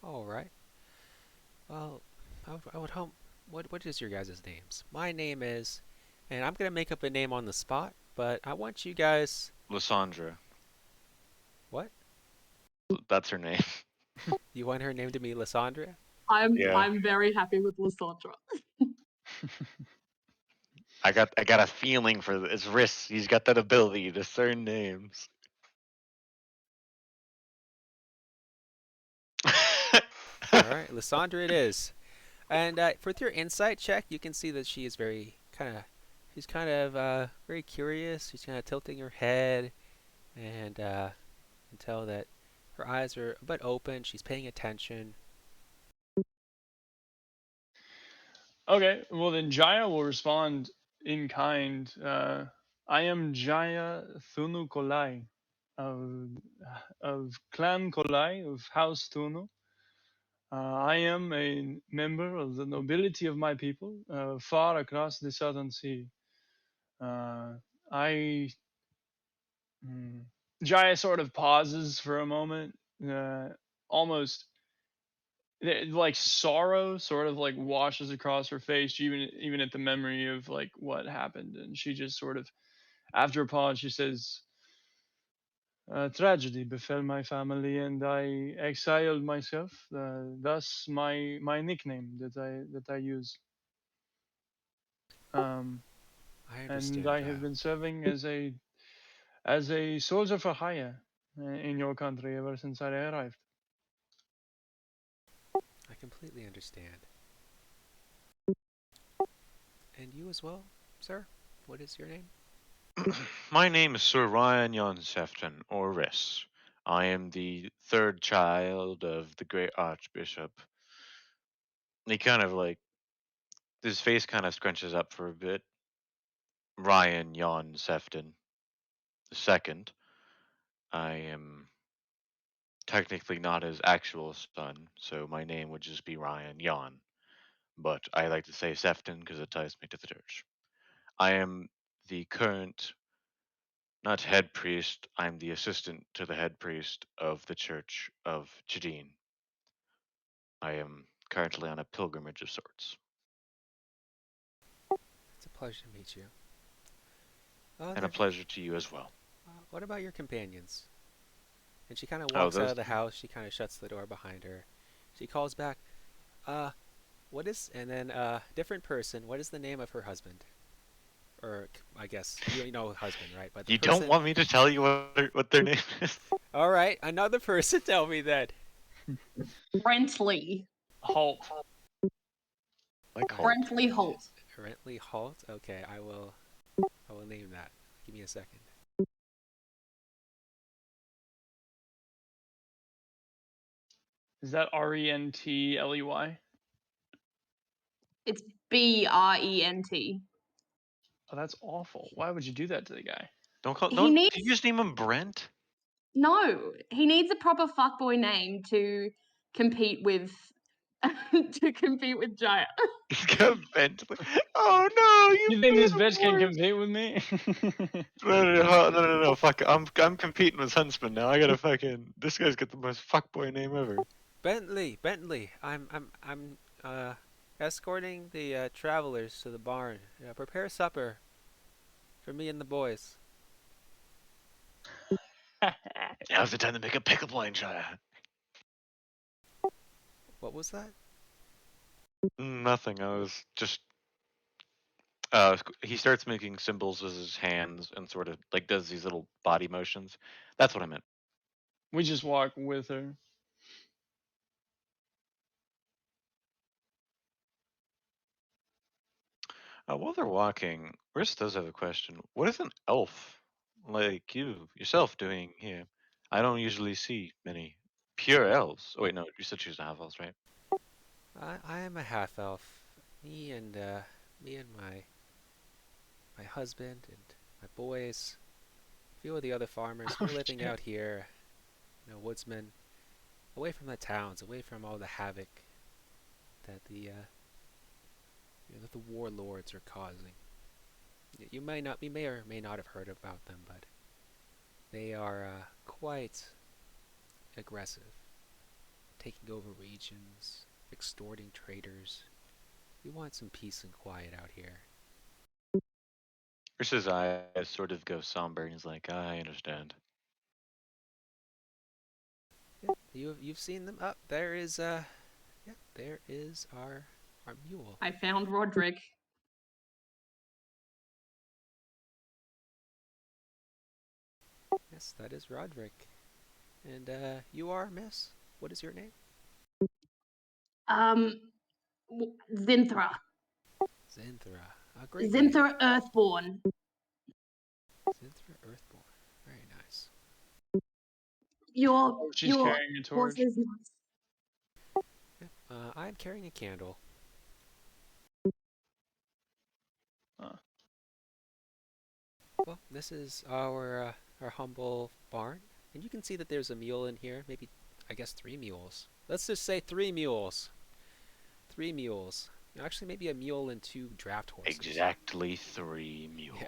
All right. Well, I would hope. What is your guys' names? My name is, and I'm gonna make up a name on the spot. But I want you guys. Lysandra, What? that's her name. You want her name to be Lysandra? Yeah. I'm very happy with Lysandra. I got a feeling for this. Riss. He's got that ability to discern names. All right, Lysandra it is. And with your insight check, you can see that she is she's kind of very curious. She's kind of tilting her head, and you can tell that her eyes are a bit open. She's paying attention. Okay, well then Jaya will respond in kind. I am Jaya Thunu Kolai of, of Clan Kolai of House Thunu. I am a member of the nobility of my people, far across the Southern Sea. I Jaya sort of pauses for a moment, almost like sorrow sort of like washes across her face, even at the memory of like what happened, and she just sort of, after a pause, she says, "Tragedy befell my family, and I exiled myself. Thus, my nickname that I use." Um, I and understand, I have Jaya. been serving as a soldier for hire in your country ever since I arrived. I completely understand. And you as well, sir? What is your name? My name is Sir Ryan Jonsefton, or Riss. I am the third child of the great Archbishop. He kind of like his face kind of scrunches up for a bit. Ryan Jonsefton the second. I am technically not his actual son, so my name would just be Ryan Jan. But I like to say Sefton because it ties me to the church. I am the current, not head priest, I'm the assistant to the head priest of the church of Chidin. I am currently on a pilgrimage of sorts. It's a pleasure to meet you. And a pleasure to you as well. What about your companions? And she kind of Oh, walks out those. of the house. She kind of shuts the door behind her. She calls back, uh, what is, and then, different person, what is the name of her husband? Or, I guess, you know husband, right? But the You don't person, want me to tell you what their name is? alright, another person tell me that. Brentley. Halt. Like Holt. Brentley Holt. Rentley Halt? Okay, I will name that. Give me a second. Is that Rentley? It's Brent. Oh, that's awful. Why would you do that to the guy? He Don't. needs Did you just name him Brent? no. He needs a proper fuckboy name to compete with to compete with Jaya. He's got Bentley. Oh no, you You think made this him bitch can worse. compete with me? No. Fuck. I'm competing with Huntsman now. I gotta fucking. This guy's got the most fuckboy name ever. Bentley, I'm escorting the travelers to the barn. Prepare supper for me and the boys. Now's the time to make a pickup line shot. What was that? Nothing. I was just He starts making symbols with his hands and sort of like does these little body motions. That's what I meant. We just walk with her. While they're walking, Riss does have a question. What is an elf like you yourself doing here? I don't usually see many pure elves. Oh wait, no, you said she's a half elves, right? I am a half elf. Me and my husband and my boys, a few of the other farmers, we're living Okay. out here, woodsmen, away from the towns, away from all the havoc that the warlords are causing. You may or may not have heard about them, but they are quite aggressive, taking over regions, extorting traders. We want some peace and quiet out here. Riss's eyes sort of go somber and he's like, I understand. Yeah, you've seen them. Up there is yeah, there is our mule. I found Roderick. Yes, that is Roderick. And you are Miss. What is your name? Um, Zynthra. Zynthra. A great name. Zynthra Irthbourne. Zynthra Irthbourne. Very nice. Your She's your carrying a horse torch. is nice. Yeah. I'm carrying a candle. Huh. Well, this is our humble barn, and you can see that there's a mule in here. Maybe, I guess, 3 mules. Let's just say 3 mules. 3 mules. Actually, maybe a mule and 2 draft horses. Exactly 3 mules. Yeah.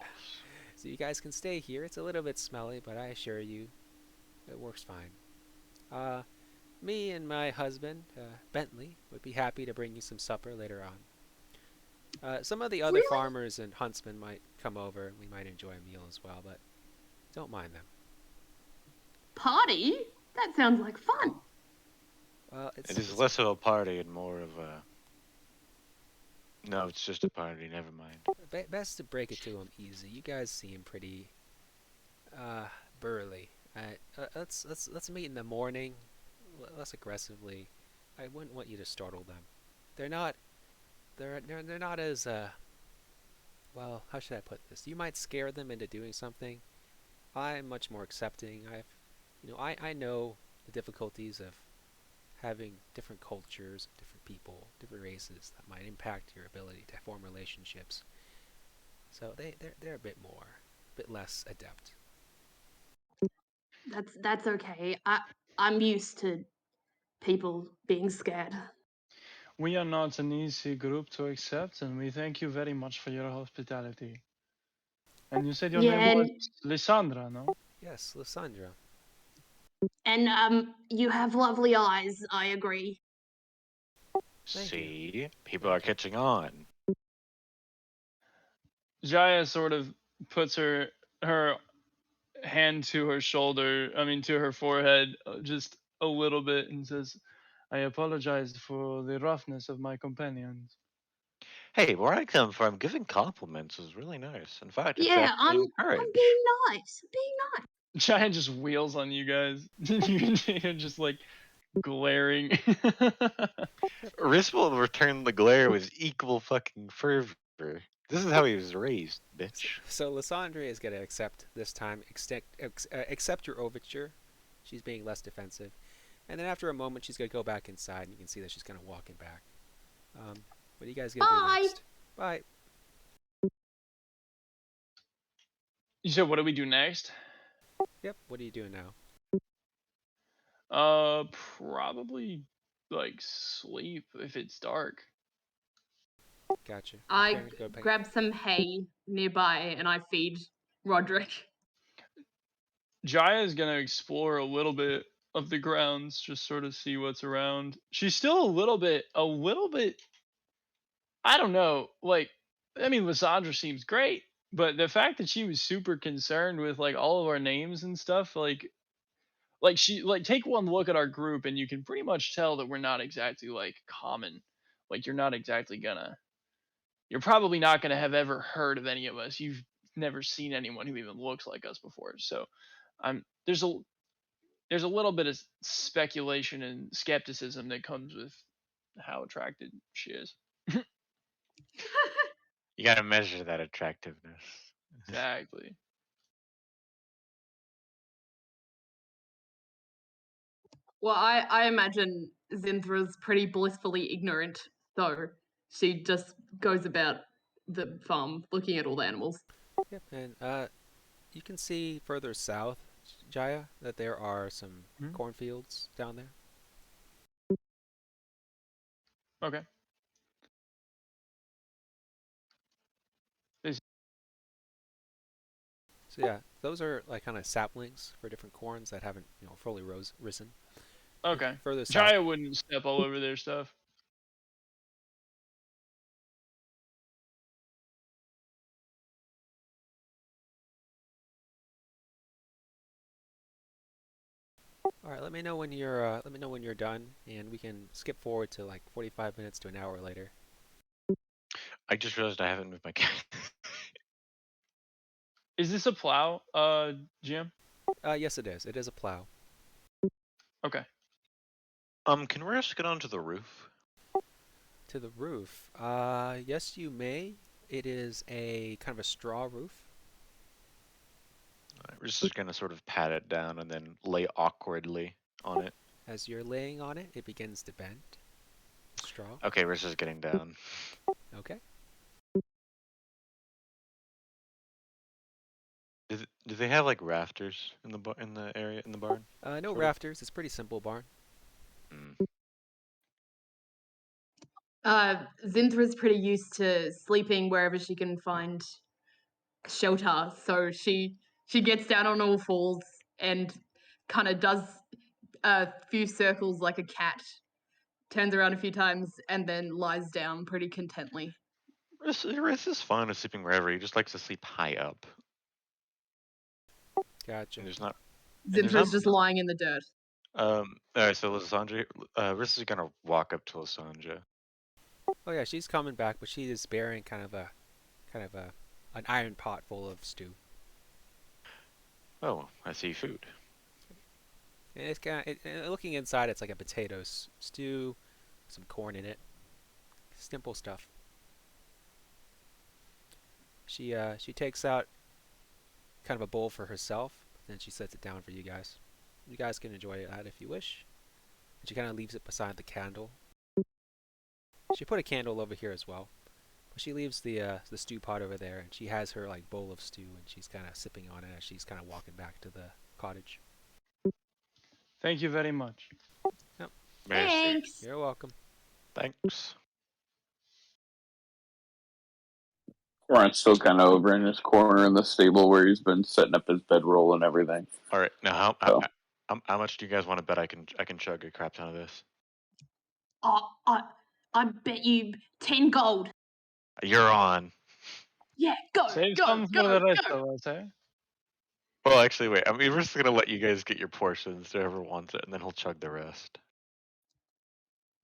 So you guys can stay here. It's a little bit smelly, but I assure you, it works fine. Me and my husband, Bentley, would be happy to bring you some supper later on. Some of the other Really? farmers and huntsmen might come over, and we might enjoy a meal as well, but don't mind them. Party? That sounds like fun. Well, It is less of a party and more of a. No, it's just a party. Never mind. best to break it to them easy. You guys seem pretty uh, burly. Let's meet in the morning, less aggressively. I wouldn't want you to startle them. They're not they're not as well. How should I put this? You might scare them into doing something. I'm much more accepting. I know the difficulties of having different cultures, different people, different races that might impact your ability to form relationships. So they're a bit less adept. That's okay. I'm used to people being scared. We are not an easy group to accept, and we thank you very much for your hospitality. And you said your Yeah, name was Lysandra, no? Yes, Lysandra. and you have lovely eyes. I agree. Thank you. See? People are catching on. Jaya sort of puts her hand to her shoulder, I mean to her forehead, just a little bit, and says, I apologize for the roughness of my companions. Hey, where I come from, giving compliments is really nice. In fact, it's Yeah, actually I'm being encouraged. nice. I'm being nice. Jaya just wheels on you guys. You're just like glaring. Riss will return the glare with equal fucking fervor. This is how he was raised, bitch. So Lysandra is gonna accept this time. Accept your overture. She's being less defensive, and then after a moment, she's gonna go back inside, and you can see that she's kind of walking back. What are you guys gonna do Bye. next? Bye. You said, what do we do next? Yep. What are you doing now? Probably like sleep if it's dark. Gotcha. I Okay, go back. grab some hay nearby and I feed Roderick. Jaya is gonna explore a little bit of the grounds, just sort of see what's around. She's still a little bit. I don't know. Like, I mean, Lysandra seems great, but the fact that she was super concerned with like all of our names and stuff, she like take one look at our group and you can pretty much tell that we're not exactly like common. Like, you're not exactly gonna you're probably not going to have ever heard of any of us. You've never seen anyone who even looks like us before. So there's a little bit of speculation and skepticism that comes with how attracted she is. You gotta measure that attractiveness. Exactly. Well, I imagine Zynthra's pretty blissfully ignorant, so she just goes about the farm looking at all the animals. Yep, and you can see further south, Jaya, that there are some cornfields down there. Okay. So yeah, those are like kind of saplings for different corns that haven't, fully risen. Okay. Further south. Jaya wouldn't step all over their stuff. All right, let me know when you're done, and we can skip forward to like 45 minutes to an hour later. I just realized I haven't moved my cat. Is this a plow, Jim? Yes, it is. It is a plow. Okay. Can Russ get onto the roof? To the roof. Yes, you may. It is a kind of a straw roof. Russ is gonna sort of pat it down and then lay awkwardly on it. As you're laying on it, it begins to bend. The straw. Okay, Russ is getting down. Okay. Do they have like rafters in the area in the barn? No Sort of. rafters. It's a pretty simple barn. Zynthra's pretty used to sleeping wherever she can find shelter, so she gets down on all fours and kind of does a few circles like a cat, turns around a few times, and then lies down pretty contently. Russ is fine with sleeping wherever. He just likes to sleep high up. Gotcha. And there's not. Zynthra's just lying in the dirt. Alright, so Lysandra, Russ is gonna walk up to Lysandra. Oh yeah, she's coming back, but she is bearing kind of an iron pot full of stew. Oh, I see food. And it's kind of looking inside. It's like a potato stew, some corn in it. Simple stuff. She takes out kind of a bowl for herself, then she sets it down for you guys. You guys can enjoy that if you wish. And she kind of leaves it beside the candle. She put a candle over here as well, but she leaves the stew pot over there, and she has her like bowl of stew, and she's kind of sipping on it as she's kind of walking back to the cottage. Thank you very much. Yep. Thanks. You're welcome. Thanks. Koront's still kind of over in his corner in the stable where he's been setting up his bedroll and everything. All right, now So. how much do you guys want to bet I can chug a crap ton of this? I bet you 10 gold. You're on. Yeah, go, Save go, some go, for the rest go. of us, eh? Well, actually, wait. I mean, we're just gonna let you guys get your portions, whoever wants it, and then he'll chug the rest.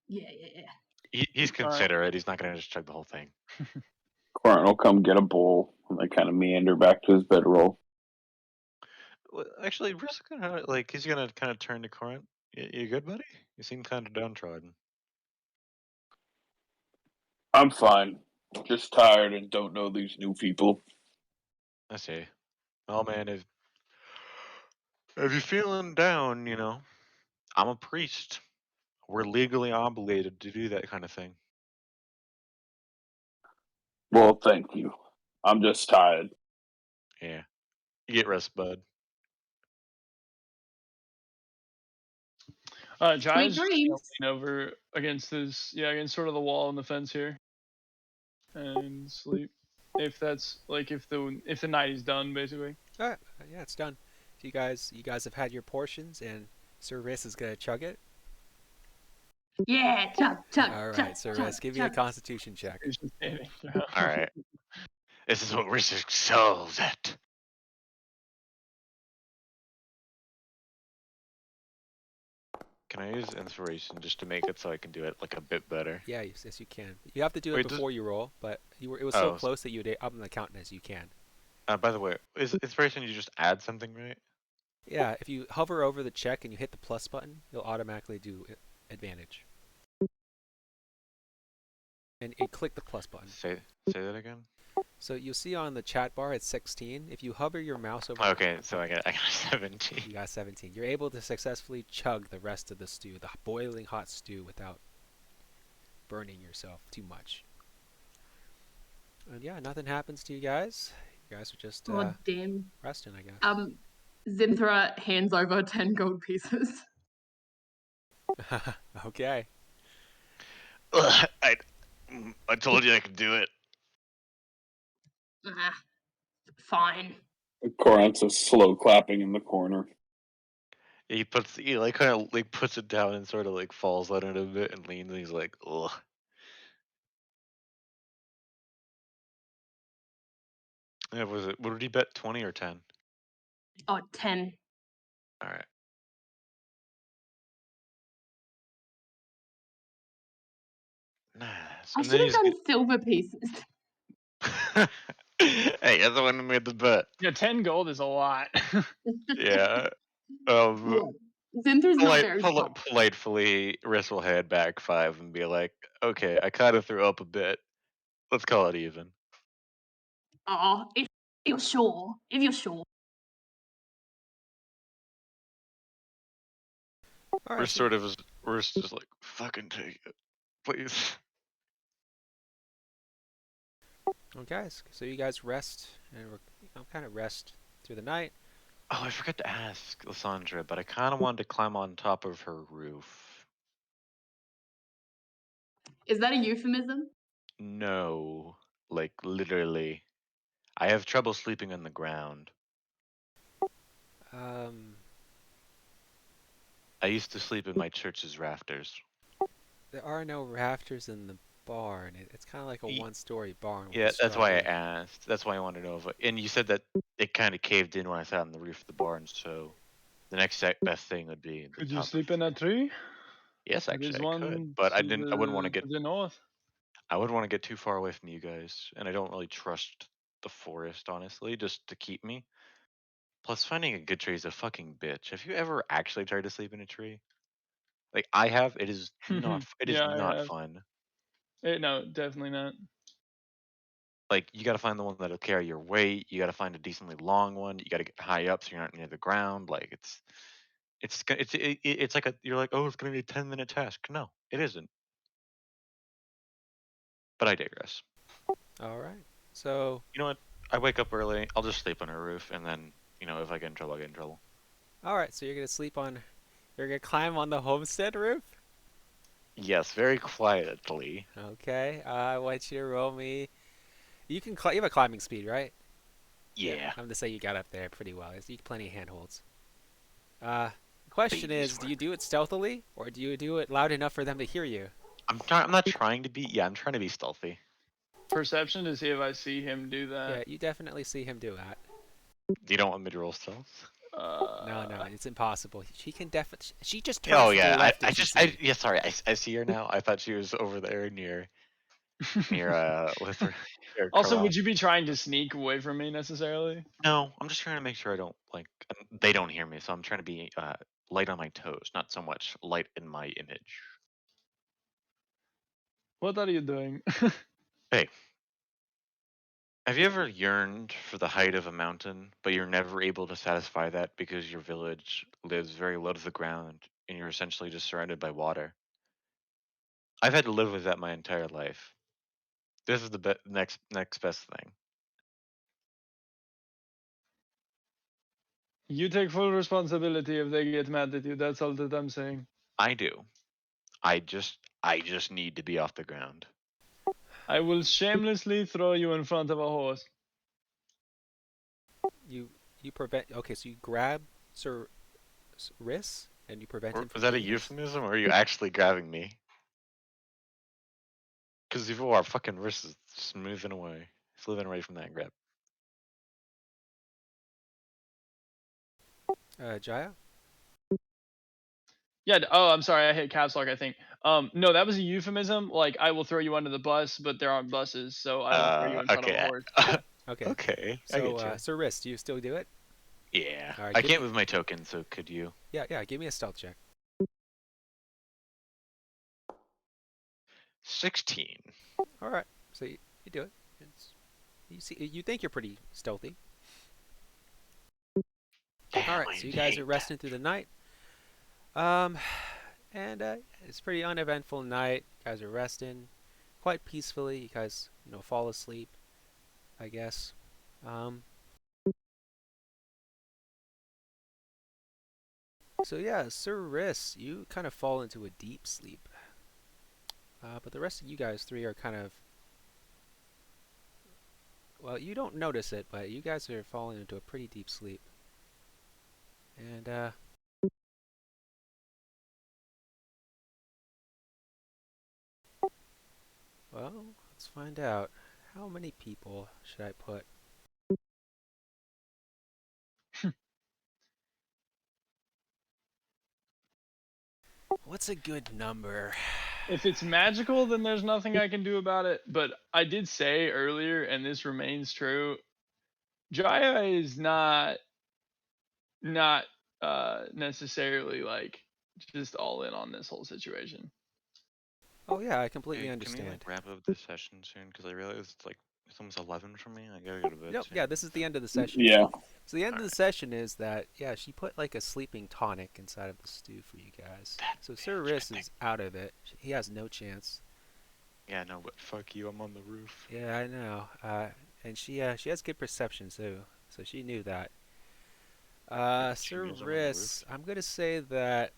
Yeah. He's considerate. He's not gonna just chug the whole thing. Koront will come get a bowl and they kind of meander back to his bedroll. Well, actually, Russ gonna he's gonna kind of turn to Koront. You good, buddy? You seem kind of downtrodden. I'm fine. Just tired and don't know these new people. I see. Well, man, if you're feeling down, I'm a priest. We're legally obligated to do that kind of thing. Well, thank you. I'm just tired. Yeah. You get rest, bud. Jaya's dreams. lean over against against sort of the wall and the fence here, and sleep. If that's if the night is done, basically. All right, yeah, it's done. So you guys have had your portions, and Syr R.Y.S is gonna chug it. Yeah, chug. All right, Syr R.Y.S, give me a Constitution check. All right. This is what Riss excels at. Can I use inspiration just to make it so I can do it like a bit better? Yeah, yes, you can. You have to do it Wait, does before you roll, but it was so oh, close that you would up on the count as you can. by the way, is inspiration you just add something, right? Yeah, if you hover over the check and you hit the plus button, you'll automatically do advantage. And click the plus button. Say that again. So you'll see on the chat bar it's 16. If you hover your mouse over Okay, so I got 17. you got 17. You're able to successfully chug the rest of the stew, the boiling hot stew, without burning yourself too much. And yeah, nothing happens to you guys. You guys are just God damn. resting, I guess. Zynthra hands over 10 gold pieces. Okay. I told you I could do it. Ah, fine. Koront's a slow clapping in the corner. He like kind of like puts it down and sort of like falls on it a bit and leans and he's like, ugh. Yeah, was it? What did he bet? 20 or 10? Oh, 10. All right. Nice. I And then should have he's done silver pieces. hey, you're the one who made the bet. Yeah, 10 gold is a lot. Yeah. Yeah. Zynthra's not very strong. Politely, Riss will head back 5 and be like, okay, I kind of threw up a bit. Let's call it even. Oh, if you're sure. If you're sure. All We're right. sort of, we're just like, fucking take it, please. Well, guys, so you guys rest and kind of rest through the night. Oh, I forgot to ask Lysandra, but I kind of wanted to climb on top of her roof. Is that a euphemism? No, like literally. I have trouble sleeping on the ground. Um, I used to sleep in my church's rafters. there are no rafters in the barn. It's kind of like a one-story barn with Yeah, a that's straw why I roof. asked. That's why I wanted to know if. And you said that it kind of caved in when I sat on the roof of the barn, so the next best thing would be the Could you top sleep of. in a tree? Yes, There's actually, I could, one but I to didn't. I wouldn't want to to get. the north. I wouldn't want to get too far away from you guys, and I don't really trust the forest, honestly, just to keep me. Plus, finding a good tree is a fucking bitch. Have you ever actually tried to sleep in a tree? Like I have. It is not. It is Yeah, I not have. fun. No, definitely not. Like you got to find the one that'll carry your weight. You got to find a decently long one. You got to get high up so you're not near the ground. Like it's like a you're like, oh, it's gonna be a 10-minute task. No, it isn't. But I digress. All right. So, You know what? I wake up early. I'll just sleep on a roof, and then if I get in trouble, I get in trouble. all right. So you're gonna sleep on. You're gonna climb on the homestead roof. Yes, very quietly. Okay. I want you to roll me. You can. You have a climbing speed, right? Yeah. I'm gonna say you got up there pretty well. You plenty of handholds. The question Babies is, do you do it stealthily or do you do it loud enough for them to hear you? I'm not trying to be. Yeah, I'm trying to be stealthy. Perception to see if I see him do Yeah, that. you definitely see him do that. You don't want me to roll stealth? No, it's impossible. She can definitely. She just turns Oh to yeah, the left I and she just sees. yeah. Sorry, I see her now. I thought she was over there near Lithra or Also, Carlo. would you be trying to sneak away from me necessarily? No, I'm just trying to make sure I don't like they don't hear me. So I'm trying to be light on my toes, not so much light in my image. What are you doing? Hey, have you ever yearned for the height of a mountain, but you're never able to satisfy that because your village lives very low to the ground and you're essentially just surrounded by water? I've had to live with that my entire life. This is the next best thing. You take full responsibility if they get mad at you. That's all that I'm saying. I do. I just need to be off the ground. I will shamelessly throw you in front of a horse. You prevent. Okay, so you grab Sir R.Y.S and you prevent him Is from that a getting his. euphemism, or are you actually grabbing me? Because if you are, fucking wrist is just moving away. He's living away from that grab. Jaya. Yeah. Oh, I'm sorry. I hit caps lock, I think. No, that was a euphemism. Like, I will throw you under the bus, but there aren't buses, so I will throw you in front of a Okay. horse. Yeah. Okay. Okay, I So, get you. Syr R.Y.S, do you still do it? Yeah. All right, I give can't me. move my token, so could you? Yeah. Give me a stealth check. 16. All right. So you do it. You think you're pretty stealthy. Damn, All right. I So you guys hate are resting through the night. And it's a pretty uneventful night. You guys are resting quite peacefully. You guys, fall asleep, I guess. So yeah, Syr R.Y.S, you kind of fall into a deep sleep. But the rest of you guys three are kind of, well, you don't notice it, but you guys are falling into a pretty deep sleep. And well, let's find out. How many people should I put? What's a good number? If it's magical, then there's nothing I can do about it. But I did say earlier, and this remains true, Jaya is not necessarily like just all in on this whole situation. Oh yeah, I completely Hey, can we understand. wrap up this session soon? Because I realize it's almost 11 for me. I gotta go to bed Nope, soon. yeah, this is the end of the session. Yeah. So the end of the session is that, yeah, she put like a sleeping tonic inside of the stew for you guys. So Syr R.Y.S is out of it. He has no chance. Yeah, no, but fuck you, I'm on the roof. Yeah, I know. And she has good perception too, so she knew that. She Syr knows I'm on the R.Y.S, roof. I'm gonna say that.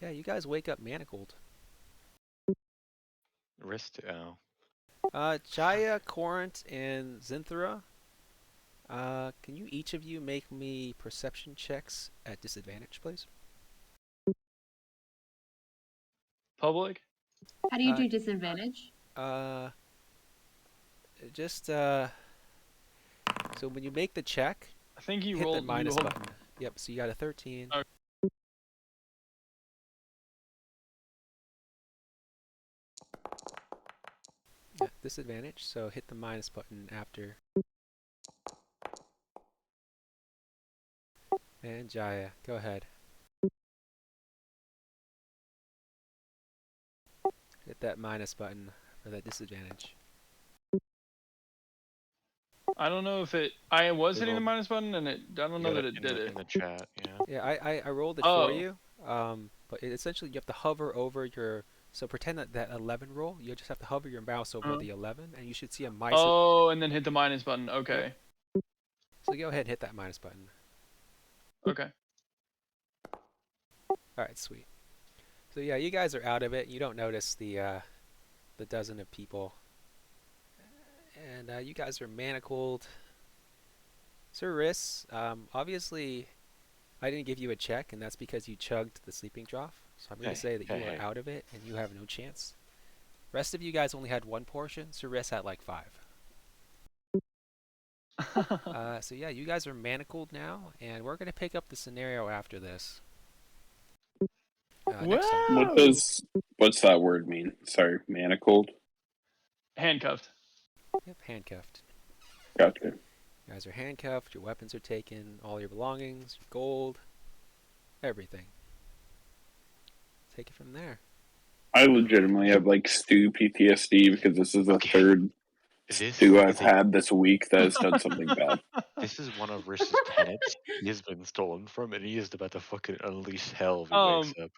Yeah, you guys wake up manacled. Wrist, oh. Jaya, Koront, and Zynthra. Can you each of you make me perception checks at disadvantage, please? Public? How do you Uh, do disadvantage? Just so when you make the check, I think you hit the rolled. minus button. Yep. So you got a 13. Okay. Yeah, disadvantage. So hit the minus button after. And Jaya, go ahead. Hit that minus button for that disadvantage. I don't know if it. I was They hitting the rolled- minus button, and I don't know that it did it. in the chat, yeah. Yeah, I rolled it for Oh. you. But essentially you have to hover over your. So pretend that 11 roll. You just have to hover your mouse over the 11, and you should see a minus. Oh, and then hit the minus button. Okay. So go ahead and hit that minus button. Okay. All right, sweet. So yeah, you guys are out of it. You don't notice the dozen of people, and you guys are manacled. Syr R.Y.S, obviously, I didn't give you a check, and that's because you chugged the sleeping draught. So I'm going to say that you are out of it, and you have no chance. Rest of you guys only had one portion. Syr R.Y.S had like 5. So yeah, you guys are manacled now, and we're going to pick up the scenario after this. Next time. What's that word mean? Sorry, manacled? Handcuffed. Yep, handcuffed. Gotcha. You guys are handcuffed, your weapons are taken, all your belongings, your gold, everything. Take it from there. I legitimately have like stew PTSD because this is the third stew I've had this week that has done something bad. This is one of R.Y.'s tenants. He has been stolen from, and he is about to fucking unleash hell if he wakes up.